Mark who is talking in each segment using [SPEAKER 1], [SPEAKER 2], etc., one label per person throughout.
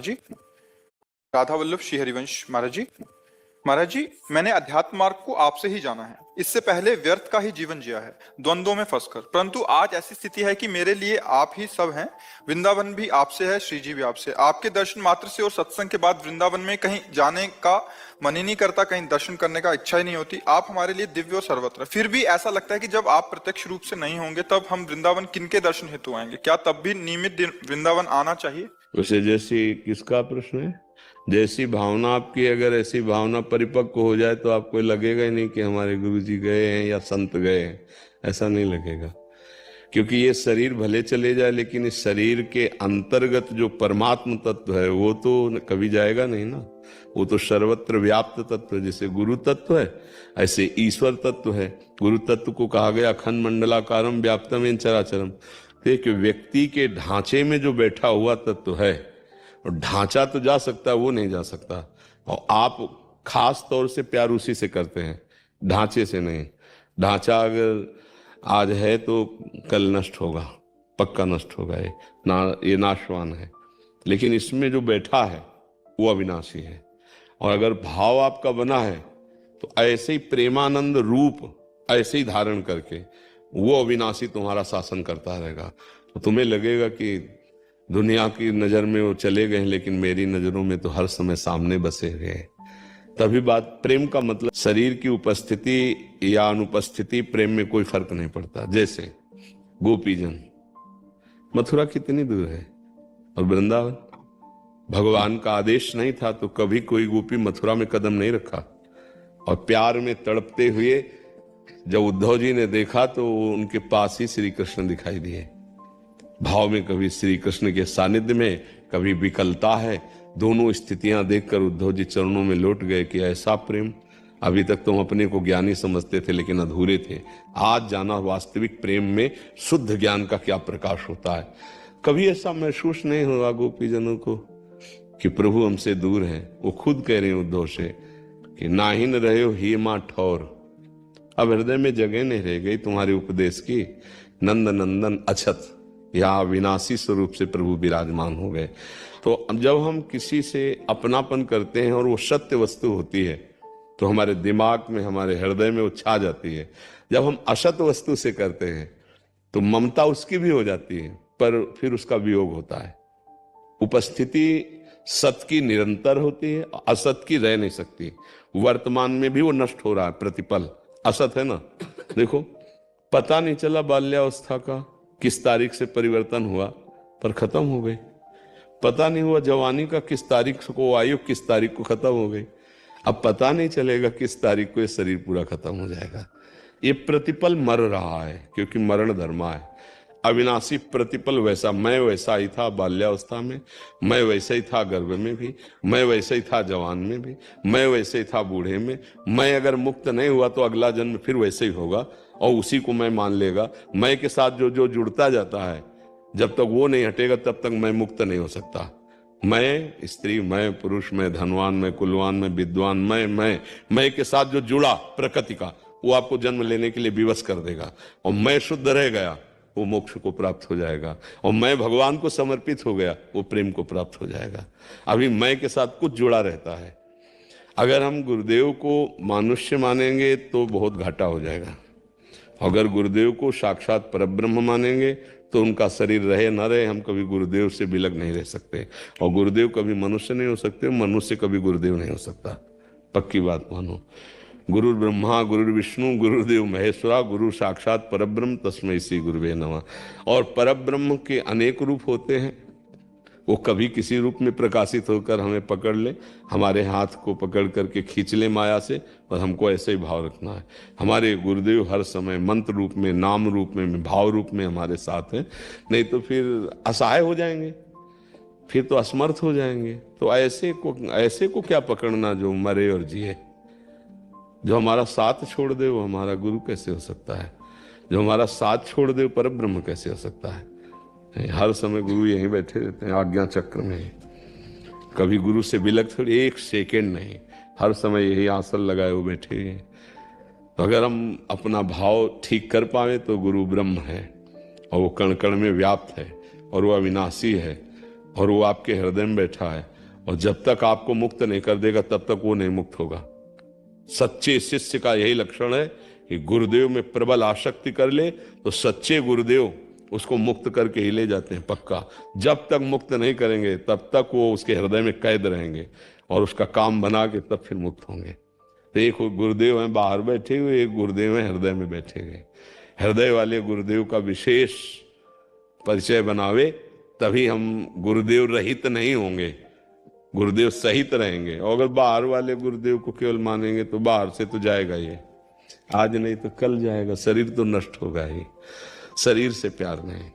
[SPEAKER 1] जी, राधा वल्लभ श्री हरिवंश महाराज जी, मैंने अध्यात्म मार्ग को आपसे ही जाना है। इससे पहले व्यर्थ का ही जीवन जिया है, द्वंद्वों में फंसकर। परंतु आज ऐसी स्थिति है कि मेरे लिए आप ही सब हैं। वृंदावन भी आपसे है, श्री जी भी आपसे। आपके दर्शन मात्र से और सत्संग के बाद वृंदावन में कहीं जाने का मन ही नहीं करता, कहीं दर्शन करने का इच्छा ही नहीं होती। आप हमारे लिए दिव्य और सर्वत्र। फिर भी ऐसा लगता है कि जब आप प्रत्यक्ष रूप से नहीं होंगे तब हम वृंदावन किनके दर्शन हेतु आएंगे? क्या तब भी नियमित वृंदावन आना चाहिए?
[SPEAKER 2] उसे जैसी किसका प्रश्न है? जैसी भावना आपकी, अगर ऐसी भावना परिपक्व हो जाए तो आपको लगेगा ही नहीं कि हमारे गुरु जी गए हैं या संत गए हैं। ऐसा नहीं लगेगा, क्योंकि ये शरीर भले चले जाए लेकिन इस शरीर के अंतर्गत जो परमात्म तत्व है वो तो कभी जाएगा नहीं ना। वो तो सर्वत्र व्याप्त तत्व है। जैसे गुरु तत्व है ऐसे ईश्वर तत्व है। गुरु तत्व को कहा गया अखंड मंडलाकारम व्याप्तम येन चराचरम। तो एक व्यक्ति के ढांचे में जो बैठा हुआ तत्व है, और ढांचा तो जा सकता है, वो नहीं जा सकता। और आप खास तौर से प्यार उसी से करते हैं, ढांचे से नहीं। ढांचा अगर आज है तो कल नष्ट होगा, पक्का नष्ट होगा। ये नाशवान है, लेकिन इसमें जो बैठा है वो अविनाशी है। और अगर भाव आपका बना है तो ऐसे ही प्रेमानंद रूप ऐसे ही धारण करके वो अविनाशी तुम्हारा शासन करता रहेगा। तो तुम्हें लगेगा कि दुनिया की नजर में वो चले गए, लेकिन मेरी नजरों में तो हर समय सामने बसे हुए हैं। तभी बात प्रेम का मतलब शरीर की उपस्थिति या अनुपस्थिति, प्रेम में कोई फर्क नहीं पड़ता। जैसे गोपीजन, मथुरा कितनी दूर है और वृंदावन, भगवान का आदेश नहीं था तो कभी कोई गोपी मथुरा में कदम नहीं रखा। और प्यार में तड़पते हुए जब उद्धव जी ने देखा तो उनके पास ही श्री कृष्ण दिखाई दिए। भाव में कभी श्री कृष्ण के सानिध्य में, कभी विकलता है। दोनों स्थितियां देखकर उद्धव जी चरणों में लौट गए कि ऐसा प्रेम। अभी तक तुम अपने को ज्ञानी समझते थे लेकिन अधूरे थे। आज जाना वास्तविक प्रेम में शुद्ध ज्ञान का क्या प्रकाश होता है। कभी ऐसा महसूस नहीं हुआ गोपीजनों को कि प्रभु हमसे दूर है। वो खुद कह रहे हैं उद्धव से कि नाहिन रहे हो ही माँ ठौर। अब हृदय में जगह नहीं रह गई तुम्हारे उपदेश की। नंद नंदन अछत, या विनाशी स्वरूप से प्रभु विराजमान हो गए। तो जब हम किसी से अपनापन करते हैं और वो सत्य वस्तु होती है तो हमारे दिमाग में, हमारे हृदय में वो छा जाती है। जब हम असत वस्तु से करते हैं तो ममता उसकी भी हो जाती है, पर फिर उसका वियोग होता है। उपस्थिति सत की निरंतर होती है, असत की रह नहीं सकती। वर्तमान में भी वो नष्ट हो रहा है प्रतिपल। असत है ना, देखो पता नहीं चला बाल्यावस्था का किस तारीख से परिवर्तन हुआ, पर खत्म हो गई। पता नहीं हुआ जवानी का किस तारीख को आयु किस तारीख को खत्म हो गई। अब पता नहीं चलेगा किस तारीख को ये शरीर पूरा खत्म हो जाएगा। ये प्रतिपल मर रहा है क्योंकि मरण धर्मा है। अविनाशी प्रतिपल वैसा, मैं वैसा ही था बाल्यावस्था में, मैं वैसे ही था गर्भ में भी, मैं वैसे ही था जवान में भी, मैं वैसे ही था बूढ़े में। मैं अगर मुक्त नहीं हुआ तो अगला जन्म फिर वैसे ही होगा और उसी को मैं मान लेगा। मैं के साथ जो जो जुड़ता जाता है, जब तक वो नहीं हटेगा तब तक मैं मुक्त नहीं हो सकता। मैं स्त्री, मैं पुरुष, मैं धनवान, मैं कुलवान, मैं विद्वान, मैं के साथ जो जुड़ा प्रकृति का, वो आपको जन्म लेने के लिए विवश कर देगा। और मैं शुद्ध रह गया, वो मोक्ष को प्राप्त हो जाएगा। और मैं भगवान को समर्पित हो गया, वो प्रेम को प्राप्त हो जाएगा। अभी मैं के साथ कुछ जुड़ा रहता है। अगर हम गुरुदेव को मनुष्य मानेंगे तो बहुत घाटा हो जाएगा। अगर गुरुदेव को साक्षात परब्रह्म मानेंगे तो उनका शरीर रहे न रहे, हम कभी गुरुदेव से बिलग नहीं रह सकते। और गुरुदेव कभी मनुष्य नहीं हो सकते, मनुष्य कभी गुरुदेव नहीं हो सकता। पक्की बात मानो। गुरु ब्रह्मा गुरु विष्णु गुरुदेव महेश्वरा, गुरु साक्षात परब्रह्म तस्मै श्री गुरुवे नमः। और परब्रह्म के अनेक रूप होते हैं। वो कभी किसी रूप में प्रकाशित होकर हमें पकड़ ले, हमारे हाथ को पकड़ करके खींच ले माया से, और हमको ऐसे ही भाव रखना है। हमारे गुरुदेव हर समय मंत्र रूप में, नाम रूप में, भाव रूप में हमारे साथ हैं। नहीं तो फिर असहाय हो जाएंगे, फिर तो असमर्थ हो जाएंगे। तो ऐसे को क्या पकड़ना जो मरे और जिए। जो हमारा साथ छोड़ दे वो हमारा गुरु कैसे हो सकता है? जो हमारा साथ छोड़ दे परब्रह्म कैसे हो सकता है? हर समय गुरु यहीं बैठे रहते हैं आज्ञा चक्र में। कभी गुरु से बिलक थोड़ी एक सेकेंड नहीं, हर समय यही आसन लगाए वो बैठे हैं। तो अगर हम अपना भाव ठीक कर पाए तो गुरु ब्रह्म है और वो कण कण में व्याप्त है और वो अविनाशी है और वो आपके हृदय में बैठा है, और जब तक आपको मुक्त नहीं कर देगा तब तक वो नहीं मुक्त होगा। सच्चे शिष्य का यही लक्षण है कि गुरुदेव में प्रबल आसक्ति कर ले तो सच्चे गुरुदेव उसको मुक्त करके ही ले जाते हैं पक्का। जब तक मुक्त नहीं करेंगे तब तक वो उसके हृदय में कैद रहेंगे और उसका काम बना के तब फिर मुक्त होंगे। तो एक गुरुदेव हैं बाहर बैठे हुए, एक गुरुदेव हैं हृदय में बैठे हुए। हृदय वाले गुरुदेव का विशेष परिचय बनावे, तभी हम गुरुदेव रहित नहीं होंगे, गुरुदेव सहित रहेंगे। और अगर बाहर वाले गुरुदेव को केवल मानेंगे तो बाहर से तो जाएगा, ये आज नहीं तो कल जाएगा, शरीर तो नष्ट होगा ही। शरीर से प्यार नहीं,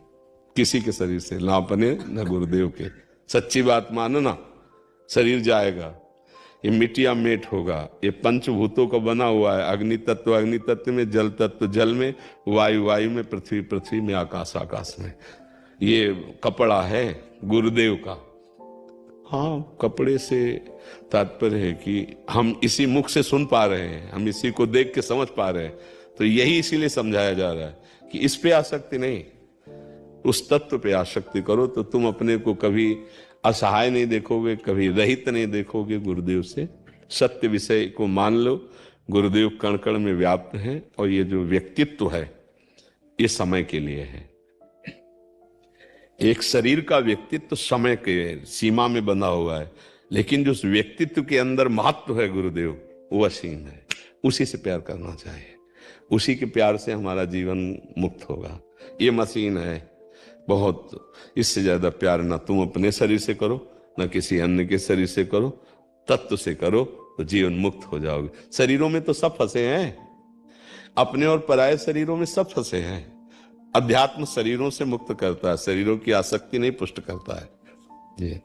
[SPEAKER 2] किसी के शरीर से, ना अपने ना गुरुदेव के। सच्ची बात मानना, शरीर जाएगा, ये मिट्टिया मेट होगा, ये पंचभूतों का बना हुआ है। अग्नि तत्व में, जल तत्व जल में, वायु में, पृथ्वी में, आकाश में। ये कपड़ा है गुरुदेव का। हाँ, कपड़े से तात्पर्य है कि हम इसी मुख से सुन पा रहे हैं, हम इसी को देख के समझ पा रहे हैं। तो यही इसीलिए समझाया जा रहा है कि इस पे आसक्ति नहीं, उस तत्व पे आसक्ति करो तो तुम अपने को कभी असहाय नहीं देखोगे, कभी रहित नहीं देखोगे गुरुदेव से। सत्य विषय को मान लो, गुरुदेव कण कण में व्याप्त हैं, और ये जो व्यक्तित्व है ये समय के लिए है। एक शरीर का व्यक्तित्व समय के सीमा में बंधा हुआ है, लेकिन जो व्यक्तित्व के अंदर महत्व है गुरुदेव, वो असीम है। उसी से प्यार करना चाहिए, उसी के प्यार से हमारा जीवन मुक्त होगा। ये मशीन है बहुत, इससे ज्यादा प्यार ना तुम अपने शरीर से करो, ना किसी अन्य के शरीर से करो, तत्व से करो तो जीवन मुक्त हो जाओगे। शरीरों में तो सब फंसे हैं, अपने और पराये शरीरों में सब फंसे हैं। अध्यात्म शरीरों से मुक्त करता है, शरीरों की आसक्ति नहीं पुष्ट करता है जी।